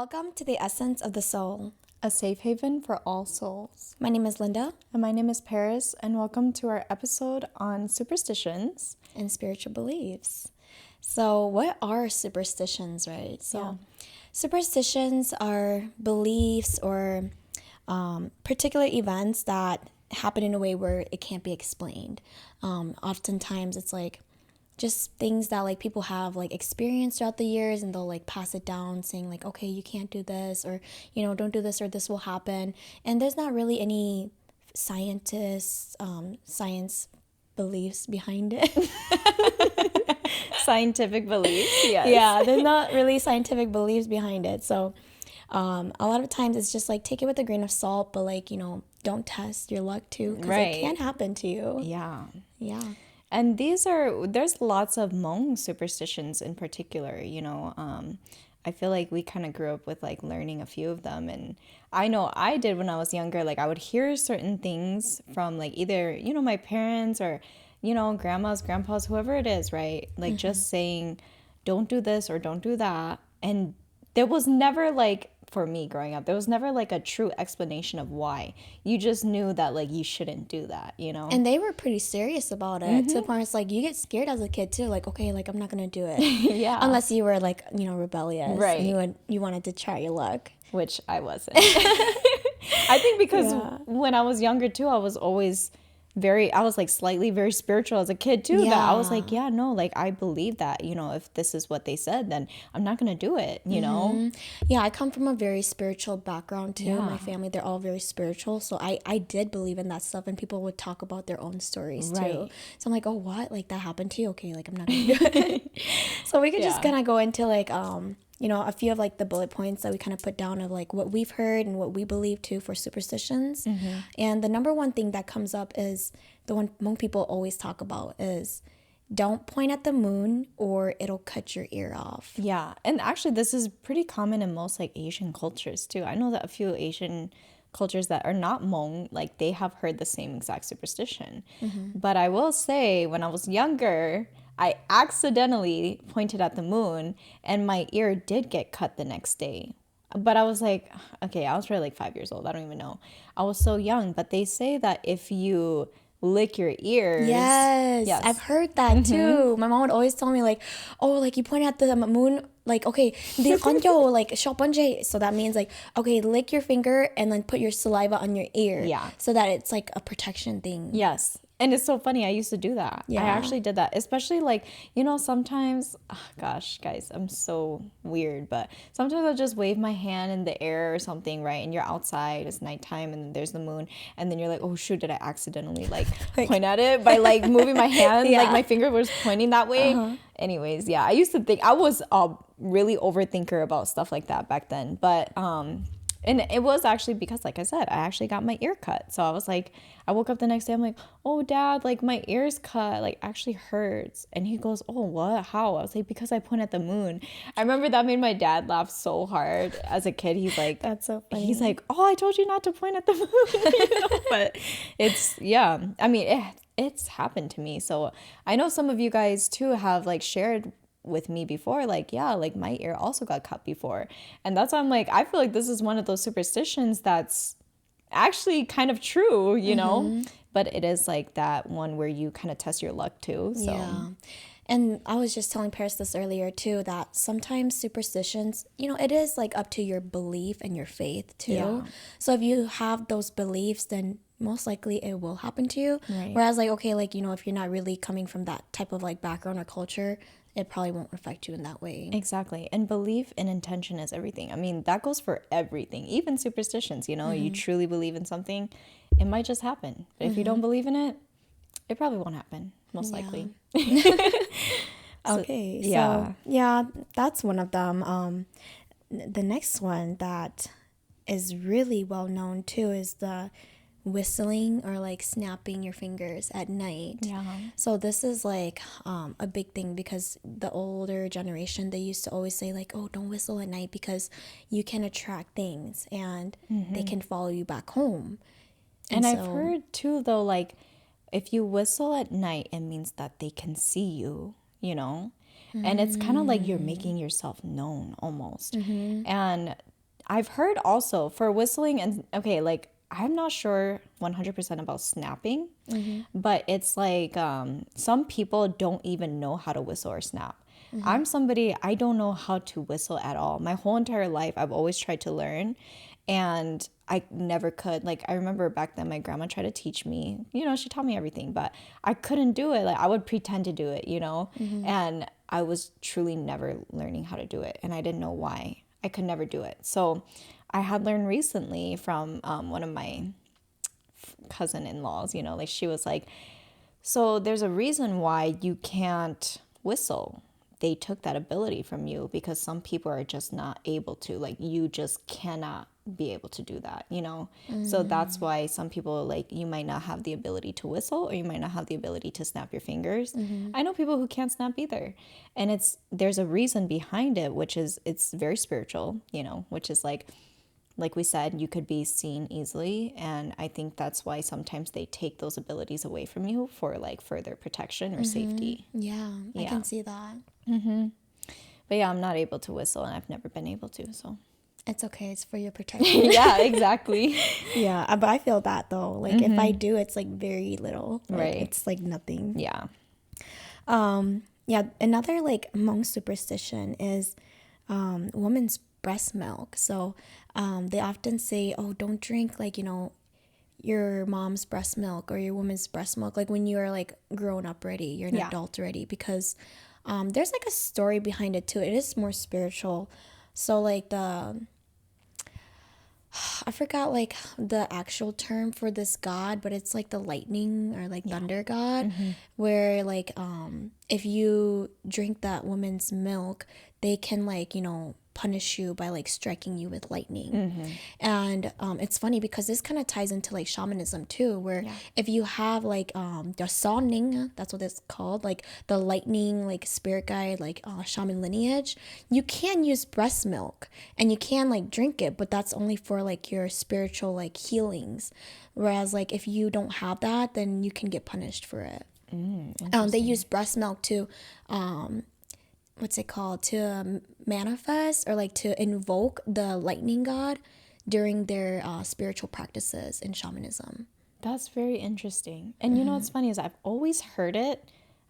Welcome to the Essence of the Soul, a safe haven for all souls. My name is Linda. And my name is Paris, and welcome to our episode on superstitions and spiritual beliefs. So, what are superstitions, right? Superstitions are beliefs or particular events that happen in a way where it can't be explained. Oftentimes, it's like just things that like people have like experienced throughout the years, and they'll like pass it down saying like, okay, you can't do this, or don't do this, or this will happen. And there's not really any science beliefs behind it. Scientific beliefs, yes. Yeah, there's not really scientific beliefs behind it. So a lot of times it's just like take it with a grain of salt, but like don't test your luck too, because it can happen to you. Yeah. And there's lots of Hmong superstitions in particular, I feel like we kind of grew up with like learning a few of them. And I know I did when I was younger, like I would hear certain things from like either, my parents or, grandmas, grandpas, whoever it is, right? Like just saying, don't do this or don't do that. And there was never like, for me growing up, there was never like a true explanation of why. You just knew that like you shouldn't do that, And they were pretty serious about it, to the point it's like you get scared as a kid too, like, okay, like I'm not gonna do it. Yeah. Unless you were like, rebellious. Right. And you wanted to try your luck. Which I wasn't. I think because when I was younger too, I was always I was like slightly very spiritual as a kid too. Yeah. That I was like, like I believe that, if this is what they said, then I'm not going to do it, know? Yeah, I come from a very spiritual background too. Yeah. My family, they're all very spiritual. So I did believe in that stuff, and people would talk about their own stories too. So I'm like, oh, what? Like that happened to you? Okay, like I'm not going to do it. So we could just kind of go into like, a few of like the bullet points that we kind of put down of like what we've heard and what we believe too for superstitions. And the number one thing that comes up is the one Hmong people always talk about is don't point at the moon or it'll cut your ear off. Yeah. And actually this is pretty common in most like Asian cultures too. I know that a few Asian cultures that are not Hmong, like they have heard the same exact superstition. But I will say when I was younger, I accidentally pointed at the moon and my ear did get cut the next day. But I was like, okay, I was probably like 5 years old. I don't even know. I was so young. But they say that if you lick your ears. Yes. I've heard that too. My mom would always tell me like, oh, like you point at the moon, like, okay, like, so that means like, okay, lick your finger and then put your saliva on your ear. Yeah. So that it's like a protection thing. Yes. And it's so funny. I used to do that. Yeah. I actually did that. Especially like, sometimes, gosh, guys, I'm so weird. But sometimes I'll just wave my hand in the air or something, right? And you're outside. It's nighttime and there's the moon. And then you're like, oh, shoot, did I accidentally like point at it by like moving my hand? Like my finger was pointing that way. Anyways, I used to think I was a really overthinker about stuff like that back then. But, and it was actually because, like I said, I actually got my ear cut. So I was like, I woke up the next day, I'm like, oh, Dad, like my ear's cut, like actually hurts. And he goes, oh, what? How? I was like, because I point at the moon. I remember that made my dad laugh so hard as a kid. He's like, that's so funny. He's like, oh, I told you not to point at the moon. But it's, I mean, it's happened to me. So I know some of you guys too have like shared with me before, like, like my ear also got cut before. And that's why I'm like, I feel like this is one of those superstitions that's actually kind of true, know, but it is like that one where you kind of test your luck too. So yeah. And I was just telling Paris this earlier too, that sometimes superstitions, it is like up to your belief and your faith too. Yeah. So if you have those beliefs, then most likely it will happen to you. Right. Whereas like, okay, like, if you're not really coming from that type of like background or culture, it probably won't affect you in that way. Exactly. And belief and intention is everything. I mean, that goes for everything, even superstitions, you truly believe in something, it might just happen. But if you don't believe in it, it probably won't happen, most likely. Okay. So, that's one of them. The next one that is really well known too is the whistling or like snapping your fingers at night. Yeah. So this is like a big thing, because the older generation, they used to always say like, oh, don't whistle at night because you can attract things and they can follow you back home. And I've heard too though, like if you whistle at night, it means that they can see you, and it's kind of like you're making yourself known almost. And I've heard also for whistling and okay, like I'm not sure 100% about snapping, but it's like some people don't even know how to whistle or snap. I'm somebody, I don't know how to whistle at all. My whole entire life, I've always tried to learn and I never could. Like, I remember back then my grandma tried to teach me, she taught me everything, but I couldn't do it. Like, I would pretend to do it, and I was truly never learning how to do it. And I didn't know why. I could never do it. So I had learned recently from one of my cousin-in-laws, like she was like, so there's a reason why you can't whistle. They took that ability from you because some people are just not able to. Like, you just cannot be able to do that, So that's why some people, like, you might not have the ability to whistle or you might not have the ability to snap your fingers. I know people who can't snap either. And there's a reason behind it, which is it's very spiritual, which is like we said, you could be seen easily. And I think that's why sometimes they take those abilities away from you for like further protection or safety. Yeah, I can see that. But yeah, I'm not able to whistle and I've never been able to. So it's okay. It's for your protection. Yeah, exactly. Yeah, but I feel that though. Like if I do, it's like very little. Like, right. It's like nothing. Yeah. Yeah, another like Hmong superstition is woman's breast milk. So they often say, oh, don't drink like, your mom's breast milk or your woman's breast milk, like when you're like grown up already, you're an adult already, because there's like a story behind it too. It is more spiritual. So like I forgot like the actual term for this god, but it's like the lightning or like thunder god, where like if you drink that woman's milk, they can like, punish you by like striking you with lightning. And it's funny because this kind of ties into like shamanism too, where if you have like the Saw-ning, that's what it's called, like the lightning like spirit guide, like shaman lineage, you can use breast milk and you can like drink it, but that's only for like your spiritual like healings. Whereas like if you don't have that, then you can get punished for it. They use breast milk to what's it called, to manifest or like to invoke the lightning god during their spiritual practices in shamanism. That's very interesting. And you know what's funny is I've always heard it.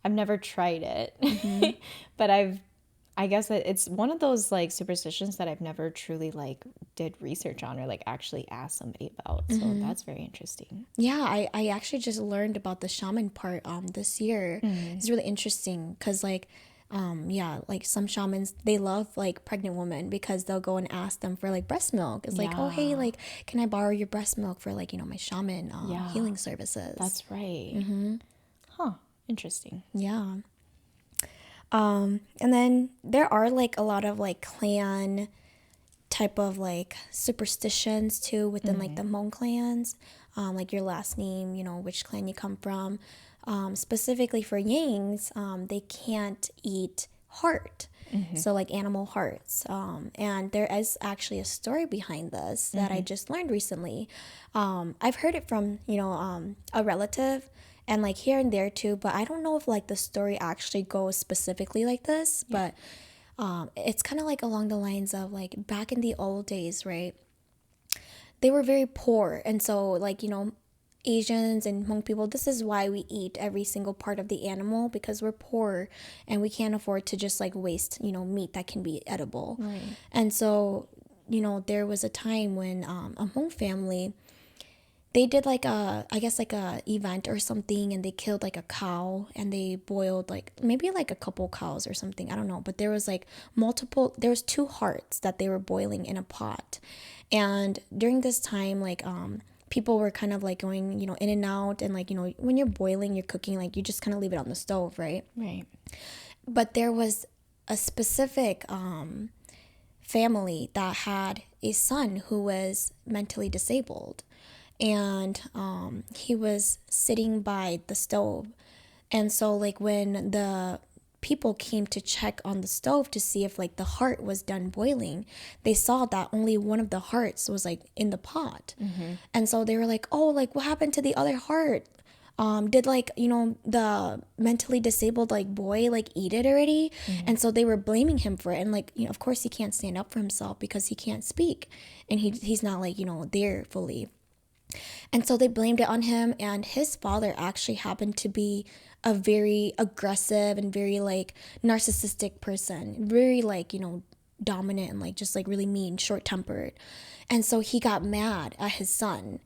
I've never tried it. But I guess it's one of those like superstitions that I've never truly like did research on or like actually asked somebody about. So that's very interesting. Yeah, I actually just learned about the shaman part this year. It's really interesting because like like some shamans, they love like pregnant women because they'll go and ask them for like breast milk. It's like, oh hey, like can I borrow your breast milk for like my shaman healing services? That's right. Huh, interesting. Yeah. And then there are like a lot of like clan type of like superstitions too within like the Hmong clans, like your last name, which clan you come from. Specifically for Yangs, they can't eat heart. So like animal hearts. And there is actually a story behind this that I just learned recently. I've heard it from, a relative and like here and there too, but I don't know if like the story actually goes specifically like this, but it's kind of like along the lines of like back in the old days, right? They were very poor. And so like, Asians and Hmong people, this is why we eat every single part of the animal, because we're poor and we can't afford to just like waste, meat that can be edible. Right. And so, there was a time when a Hmong family, they did like a event or something, and they killed like a cow and they boiled like maybe like a couple cows or something. I don't know. But there was like there was 2 hearts that they were boiling in a pot. And during this time, like, people were kind of like going, in and out. And like, when you're boiling, you're cooking, like you just kind of leave it on the stove, right? Right. But there was a specific family that had a son who was mentally disabled. And he was sitting by the stove. And so like when the people came to check on the stove to see if like the heart was done boiling, they saw that only one of the hearts was like in the pot. And so they were like, oh, like what happened to the other heart? did like, you know, the mentally disabled like boy like eat it already? And so they were blaming him for it. And like, you know, of course he can't stand up for himself because he can't speak, and he's not like, you know, there fully. And so they blamed it on him, and his father actually happened to be a very aggressive and very like narcissistic person, very like, you know, dominant and like just like really mean, short-tempered. And so he got mad at his son.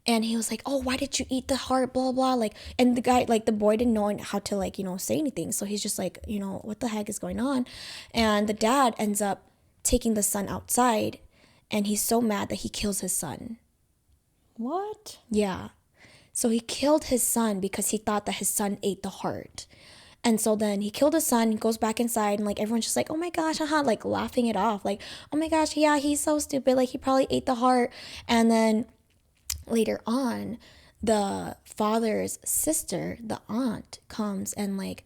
And he was like, "Oh, why did you eat the heart, blah blah," like, and the guy, like the boy didn't know how to like, you know, say anything. So he's just like, you know, what the heck is going on? And the dad ends up taking the son outside, and he's so mad that he kills his son. What? Yeah. So he killed his son because he thought that his son ate the heart. And so then he killed his son, goes back inside, and like everyone's just like, "Oh my gosh, haha," like laughing it off. Like, "Oh my gosh, yeah, he's so stupid. Like he probably ate the heart." And then later on, the father's sister, the aunt, comes and like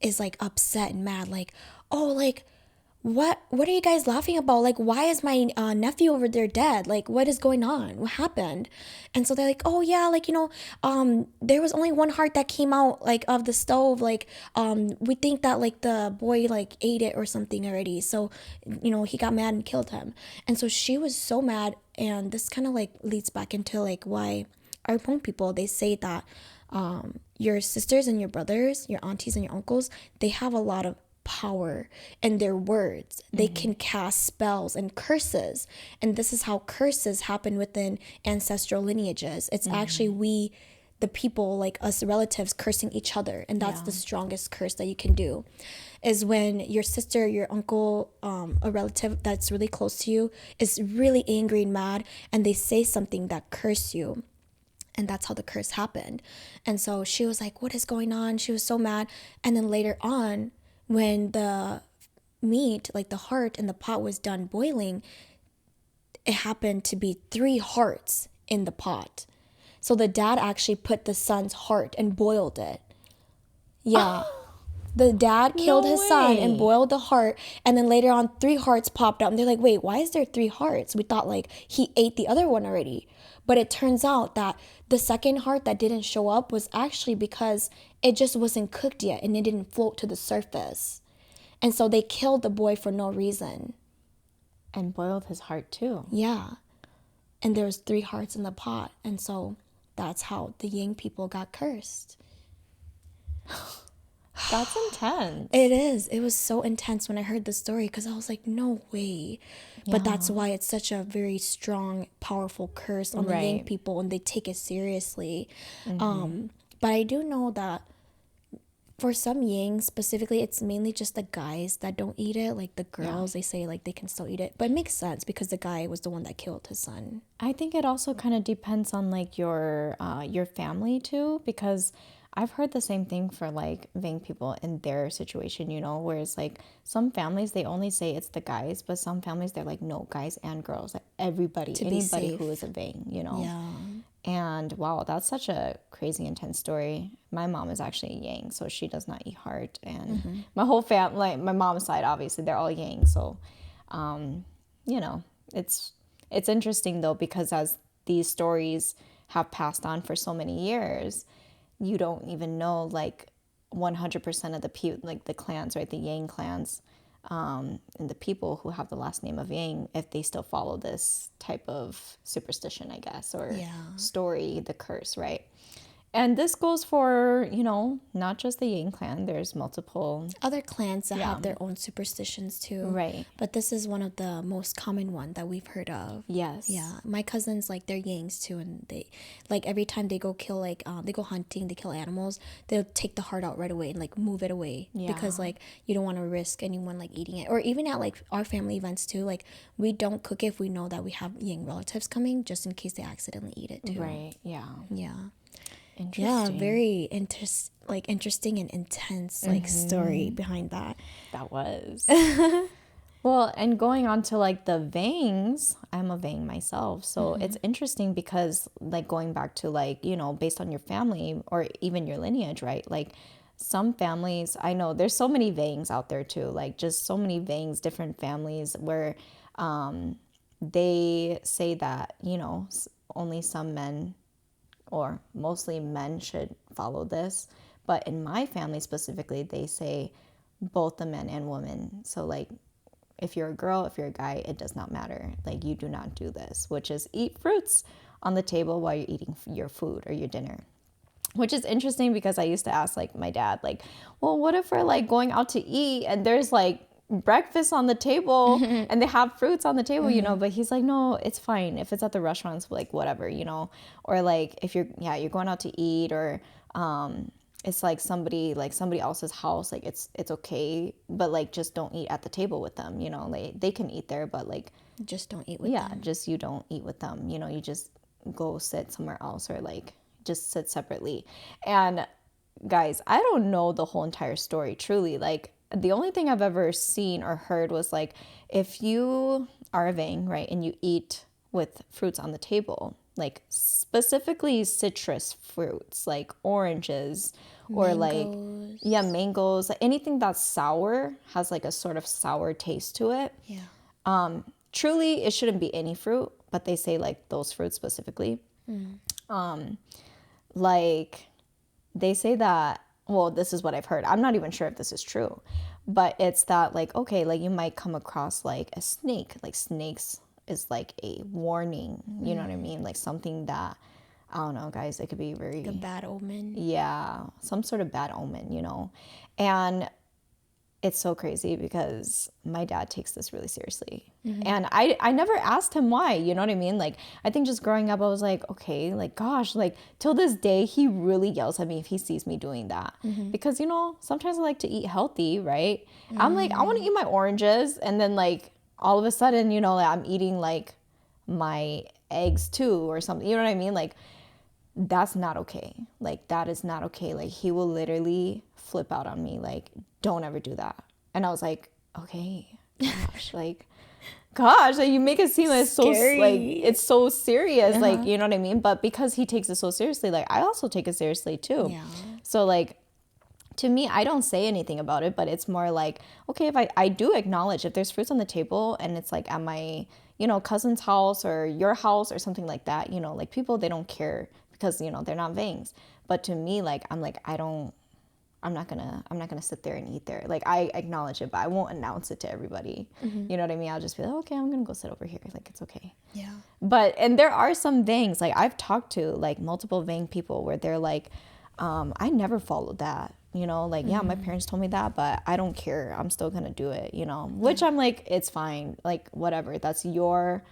is like upset and mad, like, "Oh, like what are you guys laughing about? Like, why is my nephew over there dead? Like, what is going on? What happened?" And so they're like, "Oh yeah, like, you know, there was only one heart that came out like of the stove. Like, we think that like the boy like ate it or something already. So, you know, he got mad and killed him." And so she was so mad, and this kind of like leads back into like why our Hmong people, they say that your sisters and your brothers, your aunties and your uncles, they have a lot of power in their words. They can cast spells and curses, and this is how curses happen within ancestral lineages. It's actually we, the people, like us relatives, cursing each other, and that's the strongest curse that you can do, is when your sister, your uncle, a relative that's really close to you is really angry and mad, and they say something that curse you. And that's how the curse happened. And so she was like, "What is going on?" She was so mad. And then later on, when the meat, like the heart in the pot, was done boiling, it happened to be 3 hearts in the pot. So the dad actually put the son's heart and boiled it. Yeah. The dad killed his son and boiled the heart, and then later on 3 hearts popped up, and they're like, "Wait, why is there 3 hearts? We thought like he ate the other one already." But it turns out that the second heart that didn't show up was actually because it just wasn't cooked yet and it didn't float to the surface. And so they killed the boy for no reason. And boiled his heart too. Yeah. And there was 3 hearts in the pot, and so that's how the Yang people got cursed. That's intense. It is. It was so intense when I heard the story, because I was like, no way. Yeah. But that's why it's such a very strong, powerful curse on the Yang people, and they take it seriously. But I do know that for some Yang specifically, it's mainly just the guys that don't eat it. Like the girls, they say like they can still eat it. But it makes sense because the guy was the one that killed his son. I think it also kind of depends on like your family too, because I've heard the same thing for like Vang people in their situation, you know, whereas like some families, they only say it's the guys, but some families, they're like, no, guys and girls, like everybody, anybody who is a Vang, you know? Yeah. And wow, that's such a crazy, intense story. My mom is actually a Yang, so she does not eat heart. And my whole family, like my mom's side, obviously, they're all Yang. So, you know, it's interesting though, because as these stories have passed on for so many years, you don't even know like 100% of the clans, right? The Yang clans, and the people who have the last name of Yang, if they still follow this type of superstition, I guess, or story, the curse, right? And this goes for, you know, not just the Yang clan. There's multiple other clans that have their own superstitions too. Right. But this is one of the most common one that we've heard of. Yes. Yeah. My cousins, like, they're Yangs too, and they, like, every time they go kill, like, they go hunting, they kill animals, they'll take the heart out right away and, like, move it away. Yeah. Because, like, you don't want to risk anyone, like, eating it. Or even at, like, our family events too, like, we don't cook it if we know that we have Yang relatives coming, just in case they accidentally eat it too. Right. Yeah. Yeah. Interesting. Yeah, very interesting and intense like story behind that. That was. Well, and going on to like the Vangs, I'm a Vang myself. So it's interesting because like going back to like, you know, based on your family or even your lineage, right? Like some families, I know there's so many Vangs out there too, like just so many Vangs, different families where they say that, you know, only some men or mostly men should follow this. But in my family specifically, they say both the men and women. So like, if you're a girl, if you're a guy, it does not matter. Like, you do not do this, which is eat fruits on the table while you're eating your food or your dinner. Which is interesting because I used to ask like my dad, like, well, what if we're like going out to eat and there's like breakfast on the table and they have fruits on the table, you know? But he's like, no, it's fine if it's at the restaurants, like whatever, you know? Or like if you're going out to eat, or it's like somebody else's house, like it's okay, but like just don't eat at the table with them, you know? Like they can eat there, but like just don't eat with them. Just you don't eat with them, you know? You just go sit somewhere else, or like just sit separately. And guys, I don't know the whole entire story truly. Like, the only thing I've ever seen or heard was like, if you are a Vang, right, and you eat with fruits on the table, like specifically citrus fruits like oranges, or mangoes. like mangoes, anything that's sour, has like a sort of sour taste to it. Truly it shouldn't be any fruit, but they say like those fruits specifically. Like they say that, well, this is what I've heard. I'm not even sure if this is true, but it's that like, okay, like you might come across like a snake, like snakes is like a warning, you know what I mean? Like something that, I don't know, guys, it could be very... like a bad omen. Yeah, some sort of bad omen, you know? And it's so crazy because my dad takes this really seriously. And I never asked him why, you know what I mean? Like, I think just growing up, I was like, okay, like, gosh, like, till this day, he really yells at me if he sees me doing that. Because, you know, sometimes I like to eat healthy, right? I'm like, I want to eat my oranges. And then, like, all of a sudden, you know, like, I'm eating, like, my eggs too or something. You know what I mean? Like, that's not okay. Like, that is not okay. Like, he will literally flip out on me. Like, don't ever do that. And I was like, okay, gosh, like, you make it seem like so, like, it's so serious. Like, you know what I mean? But because he takes it so seriously, like, I also take it seriously too. Yeah. So, like, to me, I don't say anything about it, but it's more like, okay, if I do acknowledge if there's fruits on the table and it's like at my, you know, cousin's house or your house or something like that, you know, like people, they don't care because, you know, they're not Vangs. But to me, like, I'm like, I'm not gonna sit there and eat there. Like, I acknowledge it, but I won't announce it to everybody. You know what I mean? I'll just be like, okay, I'm gonna go sit over here. Like, it's okay. Yeah. But, and there are some Vangs, like I've talked to like multiple Vang people where they're like, I never followed that, you know, like, yeah, my parents told me that, but I don't care. I'm still gonna do it, you know, which I'm like, it's fine. Like, whatever, that's your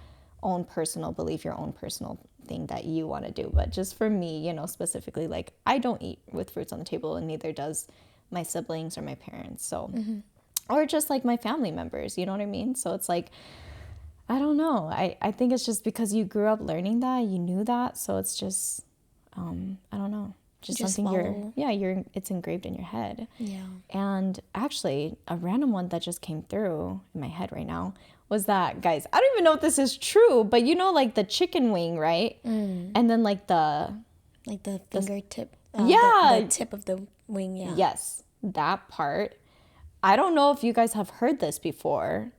own personal belief, your own personal thing that you want to do. But just for me, you know, specifically, like, I don't eat with fruits on the table, and neither does my siblings or my parents. So, or just like my family members, you know what I mean? So it's like, I don't know. I think it's just because you grew up learning that, you knew that. So it's just, I don't know. Just something follow. It's engraved in your head. Yeah. And actually, a random one that just came through in my head right now was that, guys, I don't even know if this is true, but you know, like the chicken wing, right? And then like the fingertip. The tip of the wing, yeah. Yes, that part. I don't know if you guys have heard this before.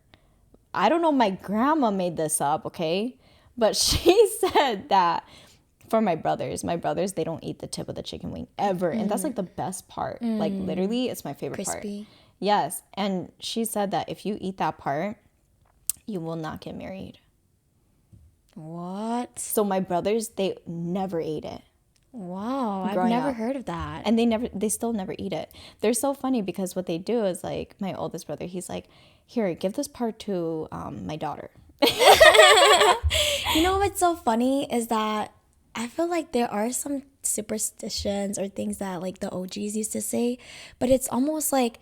I don't know, my grandma made this up, okay? But she said that for my brothers, they don't eat the tip of the chicken wing ever. And that's like the best part. Like, literally, it's my favorite Crispy. part. Yes. And she said that if you eat that part, you will not get married. What? So my brothers, they never ate it. Wow, I've never heard of that. And they still never eat it. They're so funny because what they do is, like, my oldest brother, he's like, here, give this part to my daughter. You know what's so funny is that I feel like there are some superstitions or things that like the OGs used to say, but it's almost like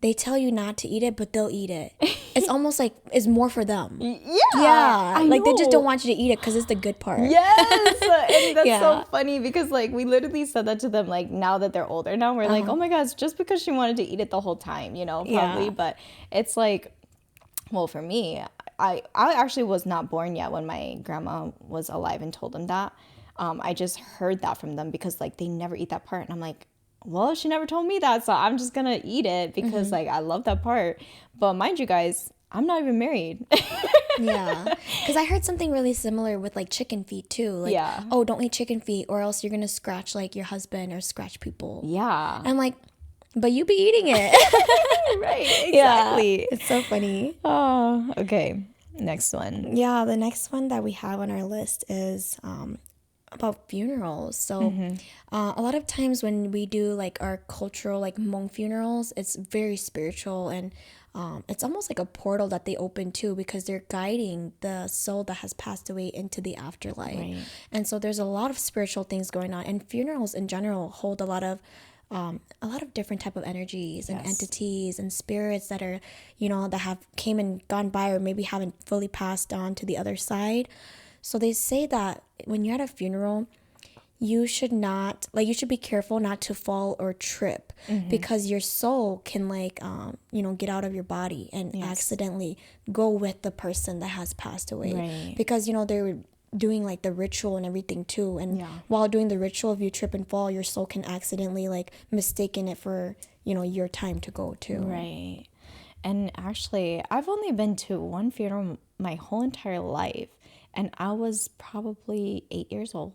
they tell you not to eat it, but they'll eat it. It's almost like it's more for them. Yeah. Like, they just don't want you to eat it because it's the good part. Yes. And that's so funny because, like, we literally said that to them, like, now that they're older now. We're like, oh my gosh, just because she wanted to eat it the whole time, you know, probably. Yeah. But it's like, well, for me, I actually was not born yet when my grandma was alive and told them that. I just heard that from them because, like, they never eat that part. And I'm like, well, she never told me that, so I'm just gonna eat it because like I love that part. But mind you guys, I'm not even married. Yeah, because I heard something really similar with like chicken feet too. Like, oh, don't eat chicken feet or else you're gonna scratch like your husband or scratch people. Yeah. I'm like, but you be eating it. Right, exactly. Yeah, it's so funny. Oh, okay. Next one. Yeah, the next one that we have on our list is about funerals. So a lot of times when we do like our cultural like Hmong funerals, it's very spiritual, and it's almost like a portal that they open to, because they're guiding the soul that has passed away into the afterlife. Right. And so there's a lot of spiritual things going on, and funerals in general hold a lot of different type of energies and entities and spirits that are, that have came and gone by, or maybe haven't fully passed on to the other side. So they say that when you're at a funeral, you should be careful not to fall or trip, because your soul can get out of your body and accidentally go with the person that has passed away. Right. Because, they're doing like the ritual and everything too. And while doing the ritual, if you trip and fall, your soul can accidentally like mistaken it for, your time to go too. Right. And actually, I've only been to one funeral my whole entire life. And I was probably 8 years old.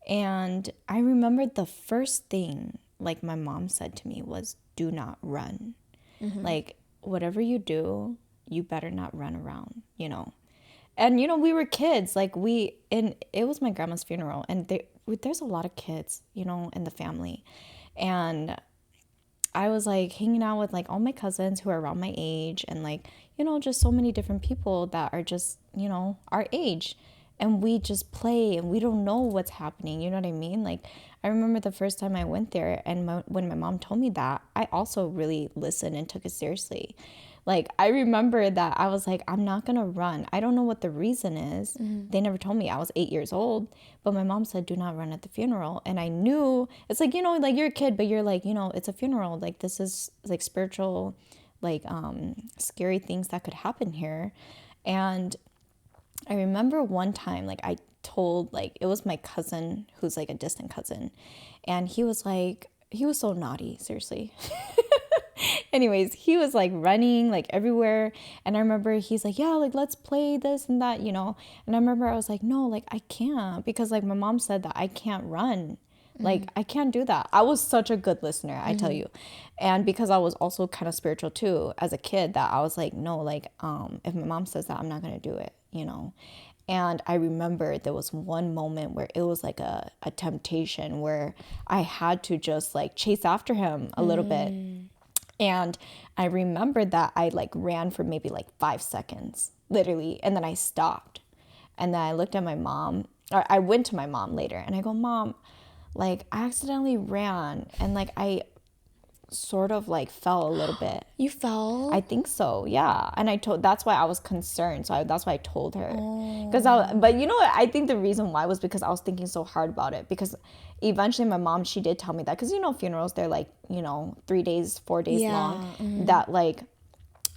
And I remembered the first thing like my mom said to me was, do not run. Like, whatever you do, you better not run around, And, we were kids. Like, it was my grandma's funeral. And there's a lot of kids, in the family. And I was like hanging out with like all my cousins who are around my age, and like, just so many different people that are just, our age, and we just play and we don't know what's happening. You know what I mean? Like, I remember the first time I went there, and when my mom told me that, I also really listened and took it seriously. Like, I remember that I was like, I'm not going to run. I don't know what the reason is. They never told me. I was 8 years old, but my mom said, do not run at the funeral. And I knew, it's like, like you're a kid, but you're like, it's a funeral. Like, this is like spiritual, like scary things that could happen here. And I remember one time, like I told, like, it was my cousin who's like a distant cousin. And he was so naughty, seriously. Anyways, he was like running like everywhere. And I remember he's like, yeah, like let's play this and that, And I remember I was like, no, like I can't, because like my mom said that I can't run. Like, I can't do that. I was such a good listener, I tell you. And because I was also kind of spiritual too as a kid, that I was like, no, like, if my mom says that, I'm not going to do it, And I remember there was one moment where it was like a temptation where I had to just like chase after him a little bit. And I remembered that I like ran for maybe like 5 seconds, literally. And then I stopped. And then I looked at my mom, or I went to my mom later, and I go, Mom, like I accidentally ran, and like I sort of like fell a little bit. You fell? I think so, yeah. And that's why I was concerned. So that's why I told her. But I think the reason why was because I was thinking so hard about it. Because eventually my mom, she did tell me that. Because, funerals, they're like, 3 days, 4 days long. That like,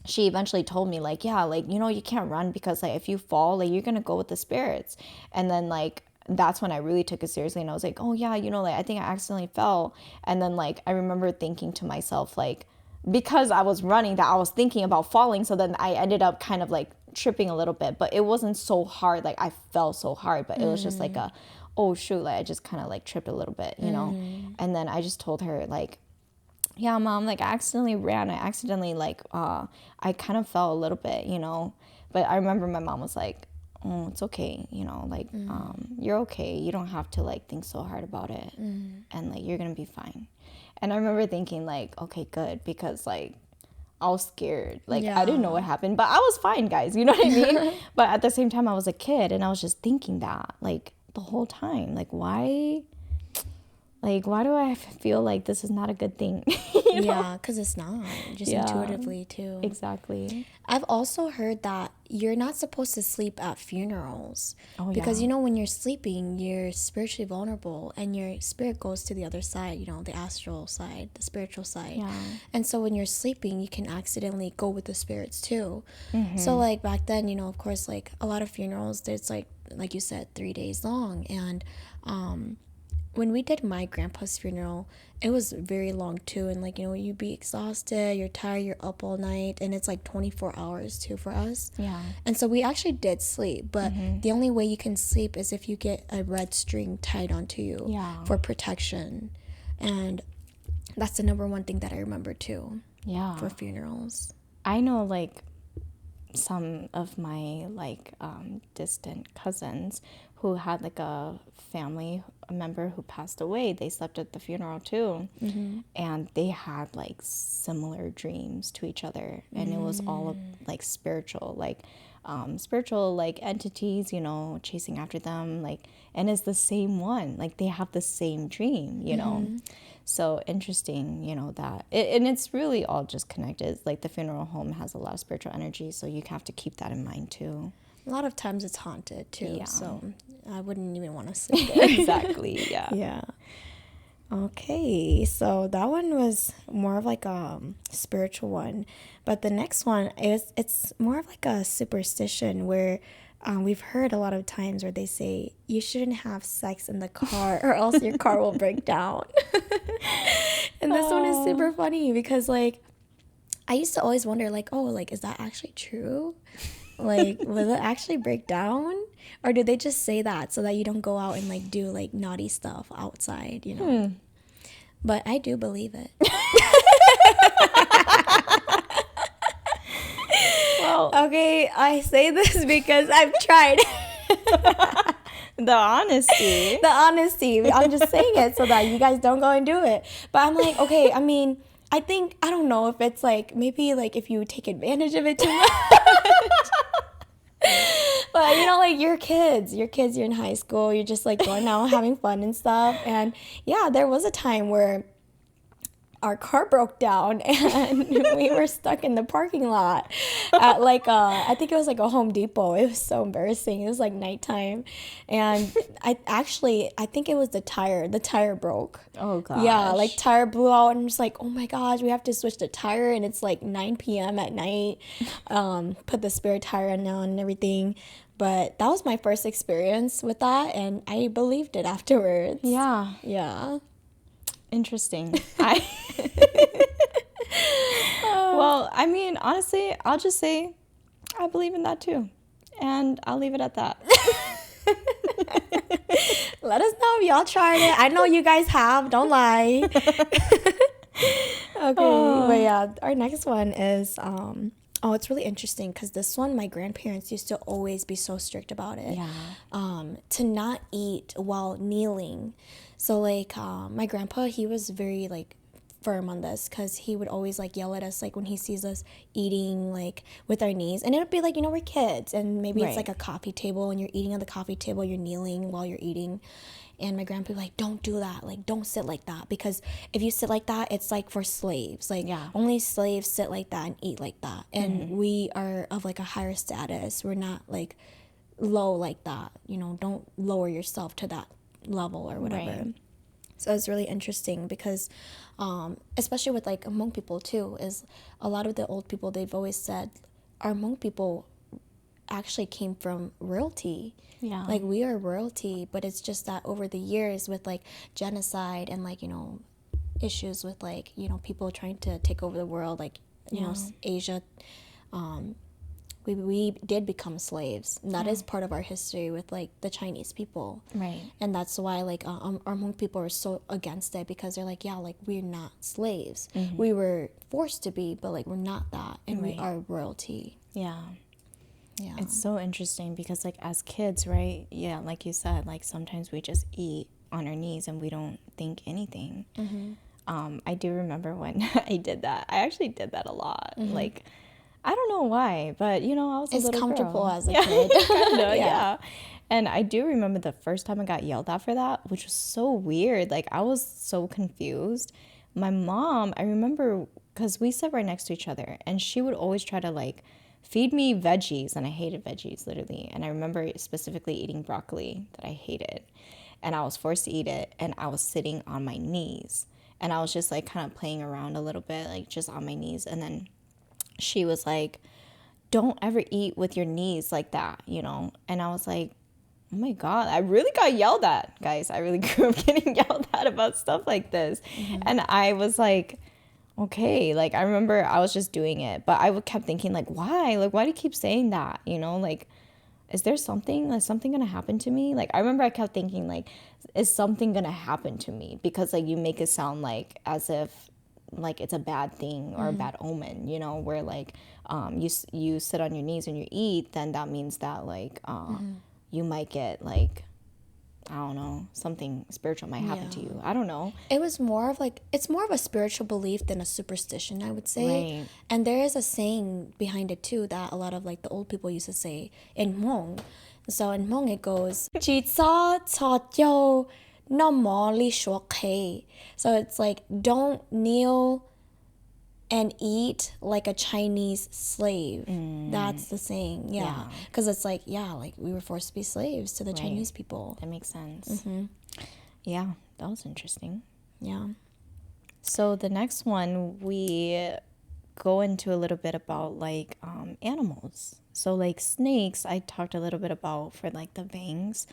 she eventually told me like, yeah, like, you can't run, because like if you fall, like you're going to go with the spirits. And then like, that's when I really took it seriously, and I was like, oh yeah, like I think I accidentally fell. And then like I remember thinking to myself, like, because I was running, that I was thinking about falling, so then I ended up kind of like tripping a little bit, but it wasn't so hard, like I fell so hard, but it was just like oh shoot, like I just kind of like tripped a little bit, And then I just told her like, yeah, Mom, like I accidentally ran, I accidentally like I kind of fell a little bit, but I remember my mom was like, oh, it's okay, like, you're okay. You don't have to, like, think so hard about it. And, like, you're going to be fine. And I remember thinking, like, okay, good. Because, like, I was scared. Like, I didn't know what happened. But I was fine, guys. You know what I mean? But at the same time, I was a kid. And I was just thinking that, like, the whole time. Like, why do I feel like this is not a good thing? Yeah, because it's not. Just intuitively, too. Exactly. I've also heard that you're not supposed to sleep at funerals. Oh, because, when you're sleeping, you're spiritually vulnerable, and your spirit goes to the other side, the astral side, the spiritual side. Yeah. And so when you're sleeping, you can accidentally go with the spirits, too. So, like, back then, of course, like, a lot of funerals, there's, like you said, 3 days long. And, when we did my grandpa's funeral, it was very long too, and like, you know, you'd be exhausted, you're tired, you're up all night, and it's like 24 hours too for us. Yeah. And so we actually did sleep, but the only way you can sleep is if you get a red string tied onto you for protection. And that's the number one thing that I remember too. Yeah. For funerals. I know like some of my like distant cousins who had like a family member who passed away. They slept at the funeral too, and they had like similar dreams to each other, and it was all like spiritual like entities, you know, chasing after them, like, and it's the same one, like they have the same dream, you know. So interesting, you know, that and it's really all just connected. Like the funeral home has a lot of spiritual energy, so you have to keep that in mind too. A lot of times it's haunted too, so I wouldn't even want to sleep there. Exactly. Yeah. Okay, so that one was more of like a spiritual one, but the next one it's more of like a superstition where we've heard a lot of times where they say you shouldn't have sex in the car or else your car will break down. And this one is super funny because like I used to always wonder like, oh, like is that actually true? Like, will it actually break down? Or do they just say that so that you don't go out and like do like naughty stuff outside, you know? But I do believe it. Well, okay, I say this because I've tried. The honesty. I'm just saying it so that you guys don't go and do it. But I'm like, okay, I mean, I don't know if it's like, maybe like if you take advantage of it too much. But you know, like you're in high school, you're just like going out having fun and stuff. And yeah, there was a time where our car broke down and we were stuck in the parking lot at like I think it was like a Home Depot. It was so embarrassing. It was like nighttime, and I think it was the tire broke. Oh gosh. Yeah, like tire blew out, and I'm just like, oh my gosh, we have to switch the tire, and it's like 9 p.m. at night. Put the spare tire on and everything. But that was my first experience with that, and I believed it afterwards. Yeah. Interesting. Well, I mean, honestly, I'll just say I believe in that too. And I'll leave it at that. Let us know if y'all tried it. I know you guys have. Don't lie. Okay. But yeah, our next one is... it's really interesting because this one, my grandparents used to always be so strict about it. To not eat while kneeling. So like my grandpa, he was very like firm on this because he would always like yell at us like when he sees us eating like with our knees, and it would be like, you know, we're kids and maybe it's like a coffee table and you're eating on the coffee table, you're kneeling while you're eating. And my grandpa would be like, don't do that, like don't sit like that, because if you sit like that, it's like for slaves, like only slaves sit like that and eat like that, and we are of like a higher status, we're not like low like that, you know, don't lower yourself to that level or whatever. So it's really interesting because especially with like Hmong people too, is a lot of the old people, they've always said our Hmong people actually came from royalty. Like we are royalty, but it's just that over the years with like genocide and like, you know, issues with like, you know, people trying to take over the world, like, you know, Asia, we did become slaves. And that is part of our history with like the Chinese people. And that's why like our Hmong people are so against it, because they're like, yeah, like we're not slaves. We were forced to be, but like we're not that, and we are royalty. It's so interesting because like as kids, right? Yeah, like you said, like sometimes we just eat on our knees and we don't think anything. I do remember when I did that. I actually did that a lot. Like, I don't know why, but you know, I was a little comfortable girl. as a kid. Yeah. And I do remember the first time I got yelled at for that, which was so weird. Like I was so confused. My mom, I remember, because we sat right next to each other, and she would always try to like feed me veggies, and I hated veggies, literally. And I remember specifically eating broccoli that I hated, and I was forced to eat it, and I was sitting on my knees, and I was just like kind of playing around a little bit, like just on my knees. And then she was like, don't ever eat with your knees like that, you know? And I was like, Oh my God, I really got yelled at, guys. I really grew up getting yelled at about stuff like this. And I was like, okay, like I remember I was just doing it, but I kept thinking like, why? Like, why do you keep saying that? You know, like, is there something, like something gonna happen to me? Like, I remember I kept thinking like, is something gonna happen to me? Because like you make it sound like as if like it's a bad thing or a bad omen, you know, where like you sit on your knees and you eat, then that means that like you might get like, I don't know, something spiritual might happen to you. I don't know. It was more of like, it's more of a spiritual belief than a superstition, I would say. Right. And there is a saying behind it too that a lot of like the old people used to say in Hmong. So in Hmong it goes, "Chỉ cho cho yo no mo li shuo kei." So it's like, don't kneel and eat like a Chinese slave. That's the saying. Yeah. Because it's like, yeah, like we were forced to be slaves to the Chinese people. That makes sense. Yeah, that was interesting. Yeah. So the next one, we go into a little bit about like animals. So like snakes, I talked a little bit about for like the Vangs.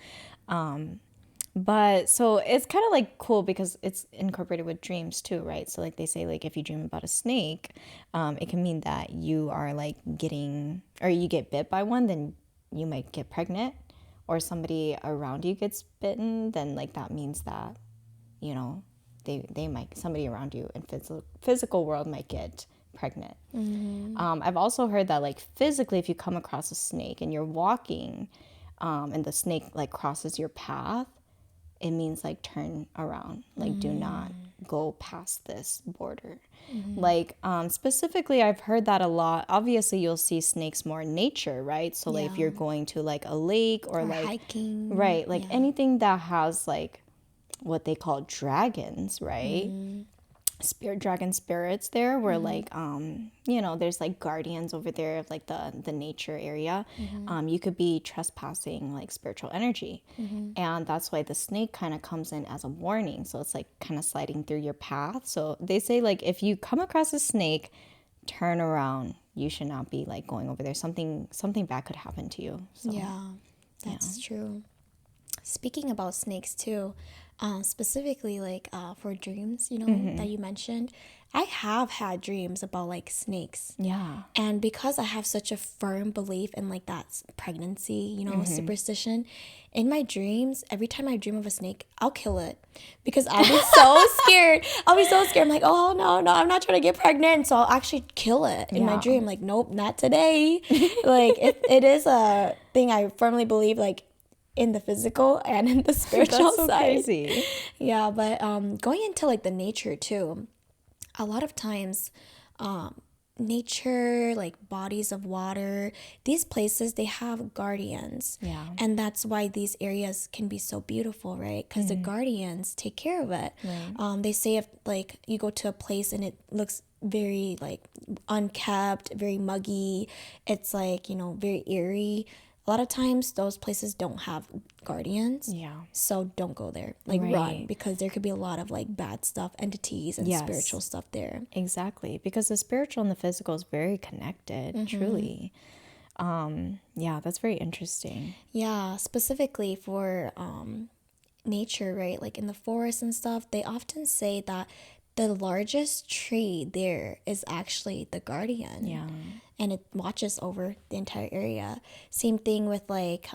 But so it's kind of like cool because it's incorporated with dreams too, right? So like they say like if you dream about a snake, it can mean that you are like getting, or you get bit by one, then you might get pregnant, or somebody around you gets bitten, then like that means that, you know, they might, somebody around you in physical world might get pregnant. I've also heard that like physically, if you come across a snake and you're walking, and the snake like crosses your path, it means like turn around, like do not go past this border. Like specifically, I've heard that a lot. Obviously, you'll see snakes more in nature, right? So like if you're going to like a lake or like hiking, right, like anything that has like what they call dragons, right? Dragon spirits there, where like you know, there's like guardians over there of like the nature area. You could be trespassing like spiritual energy, and that's why the snake kind of comes in as a warning. So it's like kind of sliding through your path. So they say like if you come across a snake, turn around. You should not be like going over there. Something bad could happen to you. So, that's true. Speaking about snakes too, specifically like for dreams, you know, that you mentioned, I have had dreams about like snakes. Yeah. And because I have such a firm belief in like that pregnancy, you know, superstition, in my dreams, every time I dream of a snake, I'll kill it because I'll be so scared. I'll be so scared. I'm like, oh no, I'm not trying to get pregnant. So I'll actually kill it in my dream. Like, nope, not today. Like it is a thing I firmly believe, like, in the physical and in the spiritual That's so side. crazy. Yeah, but going into like the nature too, a lot of times nature, like bodies of water, these places, they have guardians. Yeah. And that's why these areas can be so beautiful, right? Because the guardians take care of it. Right. They say if like you go to a place and it looks very like unkept, very muggy, it's like, you know, very eerie. A lot of times those places don't have guardians. Yeah. So don't go there. Like run, because there could be a lot of like bad stuff, entities and spiritual stuff there. Exactly. Because the spiritual and the physical is very connected, truly. Yeah, that's very interesting. Yeah, specifically for nature, right? Like in the forest and stuff, they often say that the largest tree there is actually the guardian. Yeah. And it watches over the entire area. Same thing with like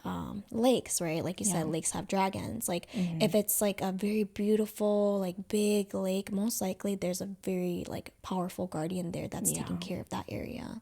lakes, right? Like you said, lakes have dragons. Like if it's like a very beautiful, like big lake, most likely there's a very like powerful guardian there that's taking care of that area.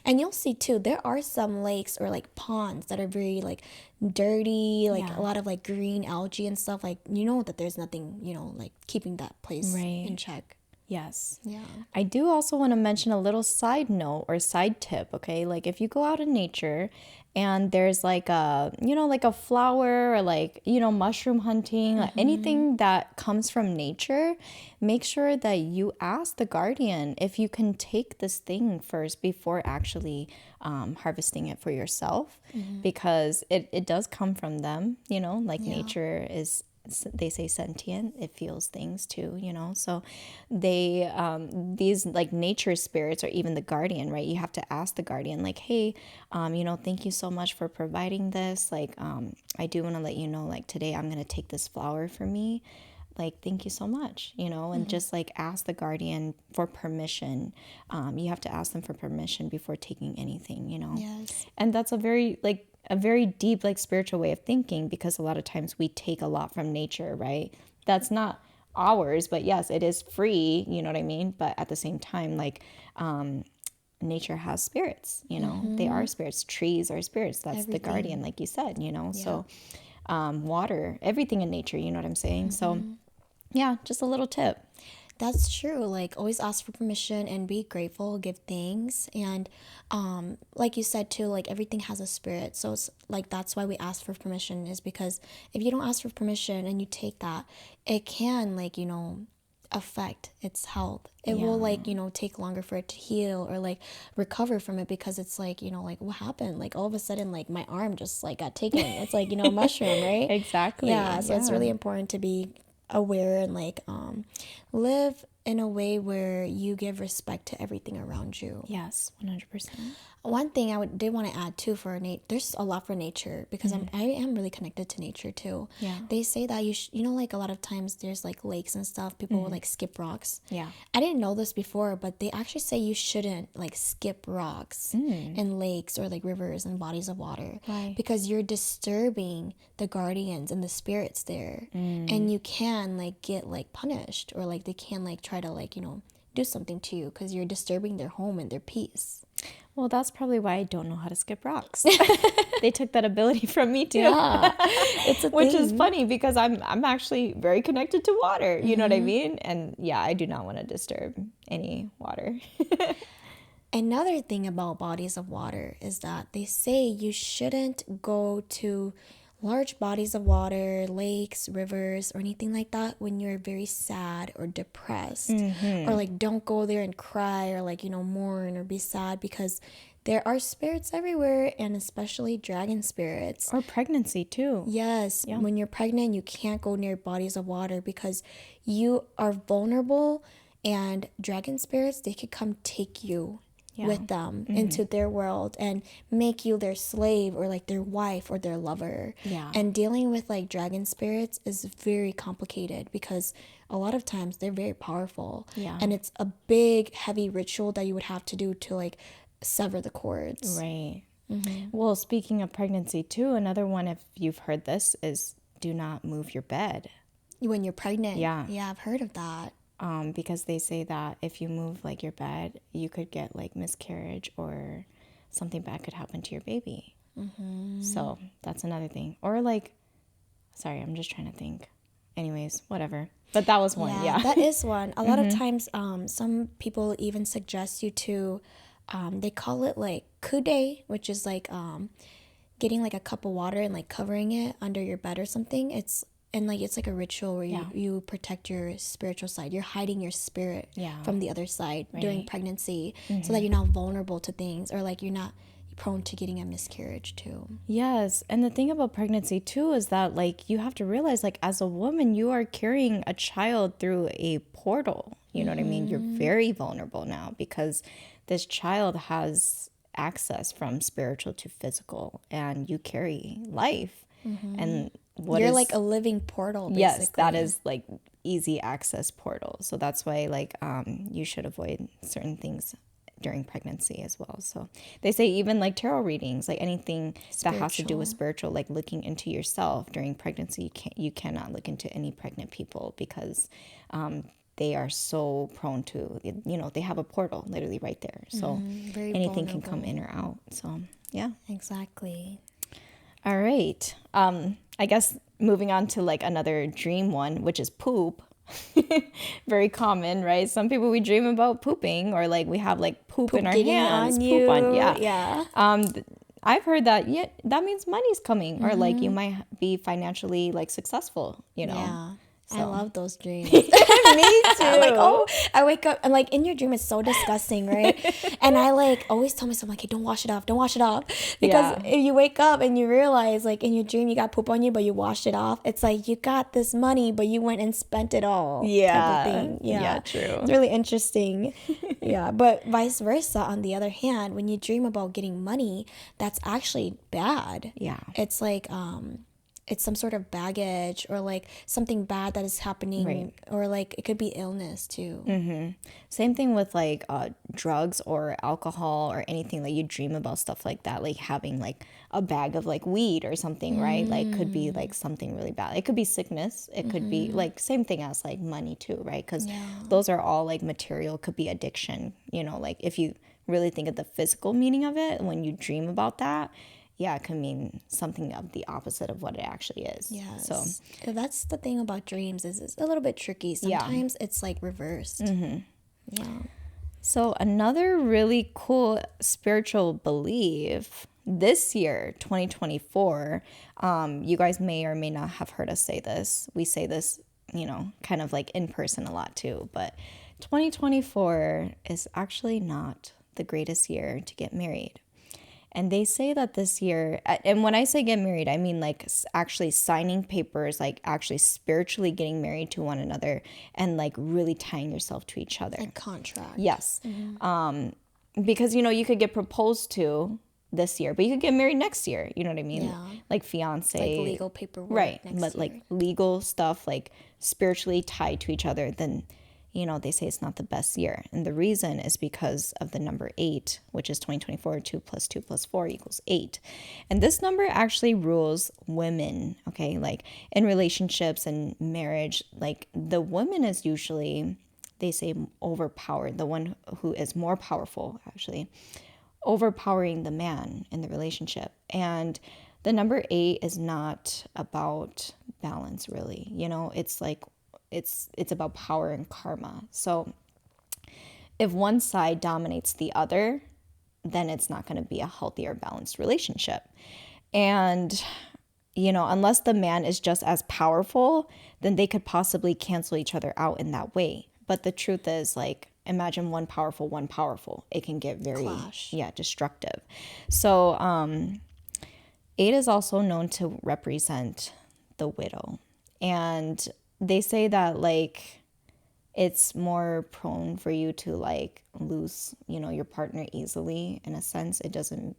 And you'll see too, there are some lakes or like ponds that are very like dirty, like a lot of like green algae and stuff. Like, you know that there's nothing, you know, like keeping that place in check. Yes. Yeah. I do also want to mention a little side note or side tip, okay? Like if you go out in nature and there's like a, you know, like a flower or like, you know, mushroom hunting, like anything that comes from nature, make sure that you ask the guardian if you can take this thing first before actually harvesting it for yourself, because it does come from them, you know, like nature is they say sentient, it feels things too, you know. So they these like nature spirits, or even the guardian, right? You have to ask the guardian, like, hey, you know, thank you so much for providing this. Like, I do want to let you know, like, today I'm going to take this flower for me. Like, thank you so much, you know, and just like ask the guardian for permission. You have to ask them for permission before taking anything, you know. Yes. And that's a very deep, like, spiritual way of thinking, because a lot of times we take a lot from nature, right? That's not ours, but yes, it is free, you know what I mean? But at the same time, like, nature has spirits, you know. They are spirits. Trees are spirits. That's the guardian, like you said, you know. So water, everything in nature, you know what I'm saying? So yeah, just a little tip. That's true. Like, always ask for permission and be grateful, give thanks. And like you said too, like, everything has a spirit. So it's like, that's why we ask for permission, is because if you don't ask for permission and you take that, it can, like, you know, affect its health. It will, like, you know, take longer for it to heal or like recover from it, because it's like, you know, like, what happened? Like, all of a sudden, like, my arm just like got taken. It's like, you know, a mushroom, right? Exactly. Yeah. So it's really important to be aware and like live in a way where you give respect to everything around you. Yes, 100%. One thing I did want to add too for there's a lot for nature, because I am really connected to nature too. Yeah. They say that you know, like, a lot of times there's like lakes and stuff, people will like skip rocks. Yeah. I didn't know this before, but they actually say you shouldn't like skip rocks in lakes or like rivers and bodies of water. Why? Because you're disturbing the guardians and the spirits there, and you can like get like punished, or like they can like try to, like, you know, do something to you because you're disturbing their home and their peace. Well, that's probably why I don't know how to skip rocks. They took that ability from me too. Yeah, it's a Which thing. is funny, because I'm actually very connected to water. You know what I mean? And yeah, I do not want to disturb any water. Another thing about bodies of water is that they say you shouldn't go to large bodies of water, lakes, rivers, or anything like that when you're very sad or depressed. Or like, don't go there and cry, or like, you know, mourn or be sad, because there are spirits everywhere, and especially dragon spirits. Or pregnancy too. Yes, when you're pregnant, you can't go near bodies of water because you are vulnerable, and dragon spirits, they could come take you with them into their world and make you their slave, or like their wife or their lover. Yeah. And dealing with like dragon spirits is very complicated, because a lot of times they're very powerful. Yeah. And it's a big, heavy ritual that you would have to do to like sever the cords. Right. Well, speaking of pregnancy too, another one, if you've heard this, is do not move your bed. When you're pregnant. Yeah. Yeah, I've heard of that. Because they say that if you move like your bed, you could get like miscarriage, or something bad could happen to your baby. So that's another thing. Or like, sorry, I'm just trying to think. Anyways, whatever. But that was one. Yeah. That is one. A lot of times, some people even suggest you to, they call it like kude, which is like getting like a cup of water and like covering it under your bed or something. It's like a ritual where you protect your spiritual side. You're hiding your spirit from the other side during pregnancy, so that you're not vulnerable to things, or like you're not prone to getting a miscarriage too. Yes. And the thing about pregnancy too is that, like, you have to realize, like, as a woman, you are carrying a child through a portal. You know what I mean? You're very vulnerable now, because this child has access from spiritual to physical, and you carry life. And you're like a living portal, basically. Yes, that is like easy access portal. So that's why, like, you should avoid certain things during pregnancy as well. So they say even like tarot readings, like anything that has to do with spiritual, like looking into yourself during pregnancy, you cannot look into any pregnant people, because they are so prone to, you know, they have a portal literally right there. So anything can come in or out. So yeah. Exactly. All right. I guess moving on to like another dream one, which is poop. Very common, right? Some people, we dream about pooping, or like we have like poop in our hands, poop on, yeah. I've heard that that means money's coming, or like you might be financially like successful, you know. So. I love those dreams. Me too. Like, oh, I wake up and like in your dream it's so disgusting, right? And I like always tell myself like, hey, don't wash it off, because if you wake up and you realize like in your dream you got poop on you but you washed it off, it's like you got this money but you went and spent it all. Type of thing. Yeah, true. It's really interesting. Yeah, but vice versa, on the other hand, when you dream about getting money, that's actually bad. Yeah, it's like it's some sort of baggage or like something bad that is happening, right. Or like it could be illness too. Same thing with like drugs or alcohol or anything that you dream about, stuff like that, like having like a bag of like weed or something, right? Like could be like something really bad. It could be sickness. It could be like same thing as like money too, right? Because those are all like material. Could be addiction, you know, like if you really think of the physical meaning of it when you dream about that, yeah, it can mean something of the opposite of what it actually is. Yes. So that's the thing about dreams, is it's a little bit tricky. Sometimes it's like reversed. Yeah. So another really cool spiritual belief this year, 2024, you guys may or may not have heard us say this. We say this, you know, kind of like in person a lot too, but 2024 is actually not the greatest year to get married. And they say that this year, and when I say get married, I mean like actually signing papers, like actually spiritually getting married to one another and like really tying yourself to each other. Like contract. Yes. Because, you know, you could get proposed to this year, but you could get married next year. You know what I mean? Yeah. Like fiance. Like legal paperwork. Right. Next But year. like legal stuff, like spiritually tied to each other, then, you know, they say it's not the best year. And the reason is because of the number 8, which is 2024, 2 + 2 + 4 = 8. And this number actually rules women, okay? Like in relationships and marriage, like the woman is usually, they say, overpowered. The one who is more powerful, actually, overpowering the man in the relationship. And the number 8 is not about balance, really. You know, it's like, it's about power and karma. So if one side dominates the other, then it's not going to be a healthy or balanced relationship. And, you know, unless the man is just as powerful, then they could possibly cancel each other out in that way. But the truth is, like, imagine one powerful. It can get very, clash. Destructive. So 8 is also known to represent the widow. And they say that like it's more prone for you to like lose, you know, your partner easily in a sense. It doesn't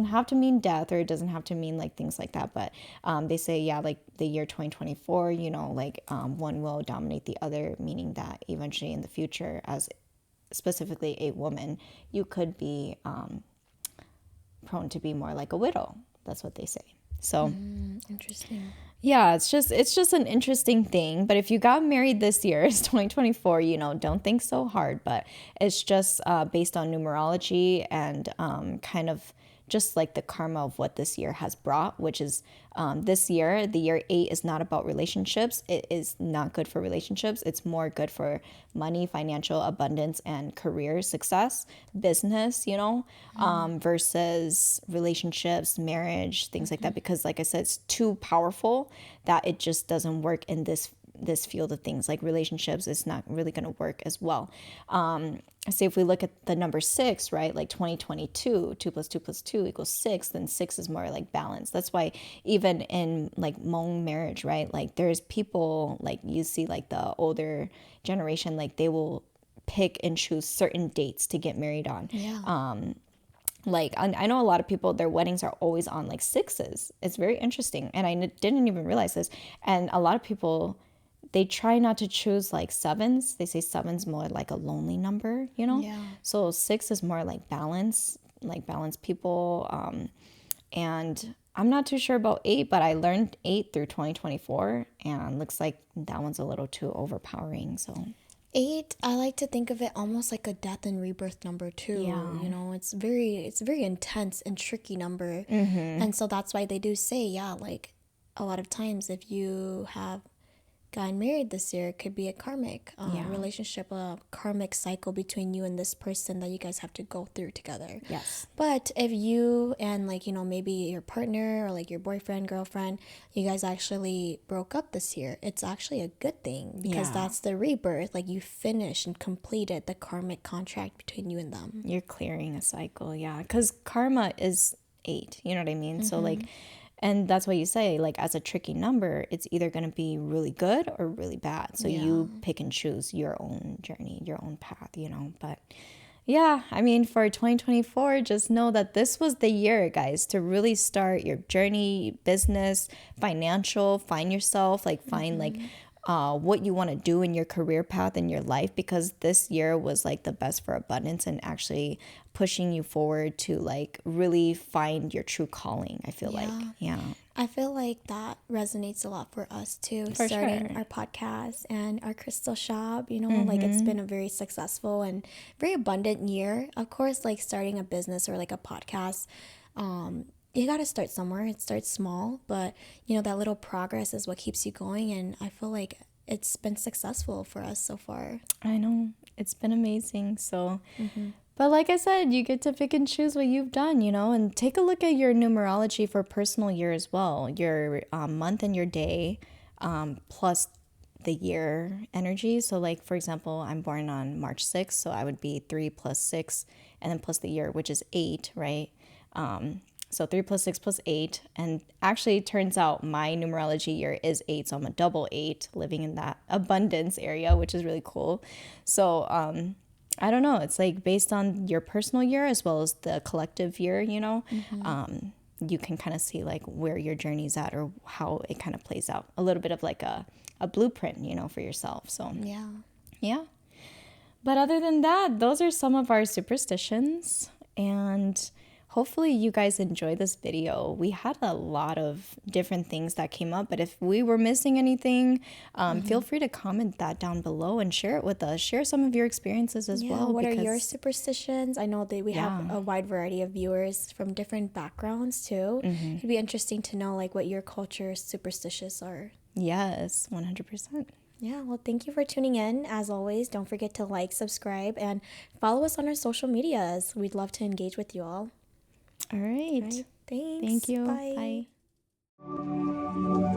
have to mean death, or it doesn't have to mean like things like that. But they say, like the year 2024, you know, like one will dominate the other, meaning that eventually in the future, as specifically a woman, you could be prone to be more like a widow. That's what they say. So interesting. Yeah, it's just an interesting thing. But if you got married this year, it's 2024, you know, don't think so hard. But it's just based on numerology and kind of just like the karma of what this year has brought, which is this year, the year 8 is not about relationships. It is not good for relationships. It's more good for money, financial abundance, and career success, business, you know, versus relationships, marriage, things like that. Because like I said, it's too powerful that it just doesn't work in this field of things. Like relationships, it's not really going to work as well. So if we look at the number 6, right, like 2022, 2 + 2 + 2 = 6, then 6 is more like balance. That's why even in like Hmong marriage, right, like there's people, like you see like the older generation, like they will pick and choose certain dates to get married on. Like I know a lot of people, their weddings are always on like 6s. It's very interesting. And I didn't even realize this. And a lot of people, they try not to choose like 7s. They say 7's more like a lonely number, you know? Yeah. So 6 is more like balance people. And I'm not too sure about 8, but I learned 8 through 2024. And looks like that one's a little too overpowering, so... 8, I like to think of it almost like a death and rebirth number too. Yeah. You know, it's a very intense and tricky number. And so that's why they do say, like a lot of times if you have gotten married this year. It could be a karmic relationship, a karmic cycle between you and this person that you guys have to go through together. Yes. But if you and like, you know, maybe your partner or like your boyfriend, girlfriend, you guys actually broke up this year, it's actually a good thing because that's the rebirth. Like you finished and completed the karmic contract between you and them. You're clearing a cycle. Yeah. Because karma is 8. You know what I mean? So like, and that's what you say, like as a tricky number, it's either going to be really good or really bad. So you pick and choose your own journey, your own path, you know. But yeah, I mean, for 2024, just know that this was the year, guys, to really start your journey, business, financial, find yourself, like find like what you want to do in your career path in your life, because this year was like the best for abundance and actually pushing you forward to like really find your true calling. I feel like, I feel like that resonates a lot for us too, For starting sure. our podcast and our crystal shop, you know, like it's been a very successful and very abundant year. Of course, like starting a business or like a podcast, you got to start somewhere. It starts small, but you know, that little progress is what keeps you going. And I feel like it's been successful for us so far. I know, it's been amazing. So, but like I said, you get to pick and choose what you've done, you know, and take a look at your numerology for personal year as well, your month and your day, plus the year energy. So like, for example, I'm born on March 6th, so I would be 3 plus 6 and then plus the year, which is 8, right? So 3 plus 6 plus 8. And actually, it turns out my numerology year is 8. So I'm a double 8 living in that abundance area, which is really cool. So I don't know. It's like based on your personal year as well as the collective year, you know, you can kind of see like where your journey's at or how it kind of plays out. A little bit of like a blueprint, you know, for yourself. So yeah. But other than that, those are some of our superstitions. And hopefully you guys enjoyed this video. We had a lot of different things that came up, but if we were missing anything, feel free to comment that down below and share it with us. Share some of your experiences as well. What are your superstitions? I know that we have a wide variety of viewers from different backgrounds too. It'd be interesting to know like what your culture's superstitious are. Yes, 100%. Yeah, well, thank you for tuning in. As always, don't forget to like, subscribe, and follow us on our social medias. We'd love to engage with you all. All right. Thanks. Thank you. Bye. Bye.